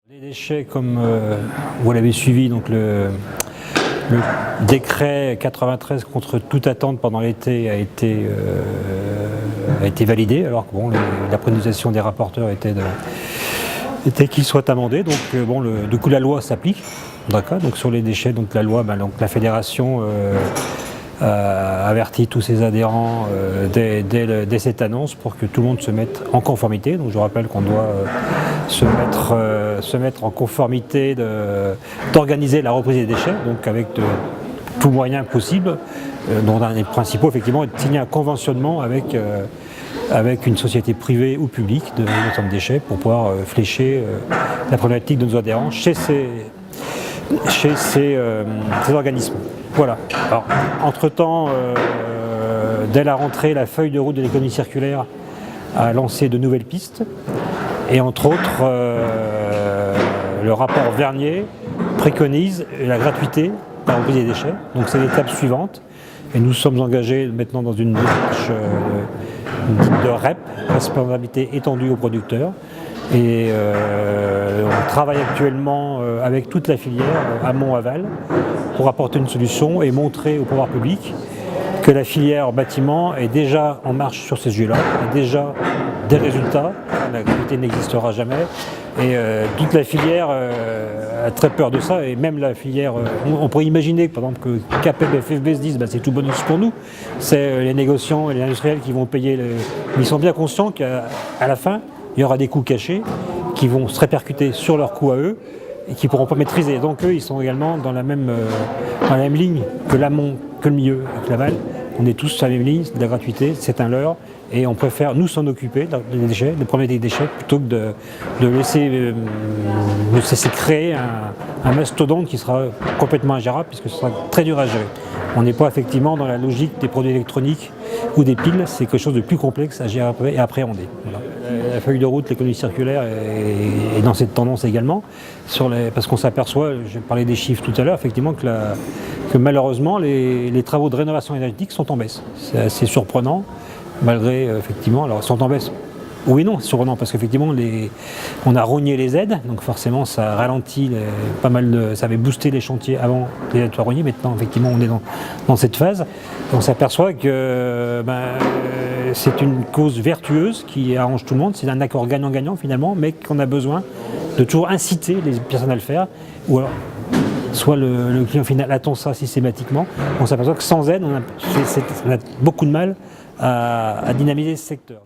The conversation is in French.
Les déchets, comme vous l'avez suivi, donc le décret 93 contre toute attente pendant l'été a été validé, alors que bon, la préconisation des rapporteurs était qu'il soit amendé. Donc du coup la loi s'applique. D'accord. Donc sur les déchets, donc la loi, donc la fédération a averti tous ses adhérents dès cette annonce pour que tout le monde se mette en conformité. Donc je rappelle qu'on doit se mettre en conformité d'organiser la reprise des déchets, donc avec tout moyen possible, dont un des principaux effectivement est de signer un conventionnement avec une société privée ou publique de gestion de déchets pour pouvoir flécher la problématique de nos adhérents chez ces organismes. Voilà. Alors, entre-temps, dès la rentrée, la feuille de route de l'économie circulaire a lancé de nouvelles pistes. Et entre autres, le rapport Vernier préconise la gratuité de la reprise des déchets. Donc c'est l'étape suivante. Et nous sommes engagés maintenant dans une démarche dite de REP, responsabilité étendue aux producteurs. Et on travaille actuellement avec toute la filière, amont-aval, pour apporter une solution et montrer au pouvoir public que la filière bâtiment est déjà en marche sur ces sujets-là, a déjà des résultats. La gratuité n'existera jamais. Et toute la filière a très peur de ça. Et même la filière, on pourrait imaginer par exemple que CAPEB et FFB se disent c'est tout bonus pour nous. C'est les négociants et les industriels qui vont payer. Mais ils sont bien conscients qu'à la fin, il y aura des coûts cachés qui vont se répercuter sur leurs coûts à eux et qui ne pourront pas maîtriser. Donc eux, ils sont également dans la même ligne que l'amont, que le milieu et que l'aval. On est tous sur la même ligne, de la gratuité, c'est un leurre. Et on préfère nous s'en occuper des déchets, des problèmes des déchets, plutôt que de laisser créer un mastodonte qui sera complètement ingérable, puisque ce sera très dur à gérer. On n'est pas effectivement dans la logique des produits électroniques ou des piles, c'est quelque chose de plus complexe à gérer et à appréhender. Voilà. La feuille de route, l'économie circulaire est dans cette tendance également, parce qu'on s'aperçoit, je parlais des chiffres tout à l'heure, effectivement que malheureusement les travaux de rénovation énergétique sont en baisse. C'est assez surprenant. Malgré, effectivement, alors ils sont en baisse. Oui et non, c'est surprenant, parce qu'effectivement, on a rogné les aides, donc forcément ça ralentit pas mal ça avait boosté les chantiers avant que les aides soient rognées. Maintenant, effectivement, on est dans cette phase. On s'aperçoit que c'est une cause vertueuse qui arrange tout le monde, c'est un accord gagnant-gagnant finalement, mais qu'on a besoin de toujours inciter les personnes à le faire, ou alors soit le client final attend ça systématiquement. On s'aperçoit que sans aide, on a beaucoup de mal à dynamiser ce secteur.